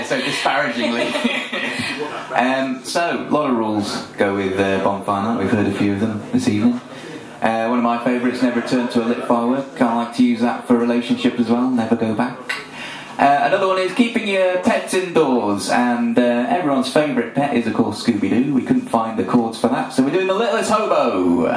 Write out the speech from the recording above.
so disparagingly. So, a lot of rules go with Bonfire Night. We've heard a few of them this evening. One of my favourites, never return to a lit firework. I like to use that for relationship as well, never go back. Another one is keeping your pets indoors, and everyone's favourite pet is of course Scooby-Doo. We couldn't find the chords for that, so we're doing The Littlest Hobo.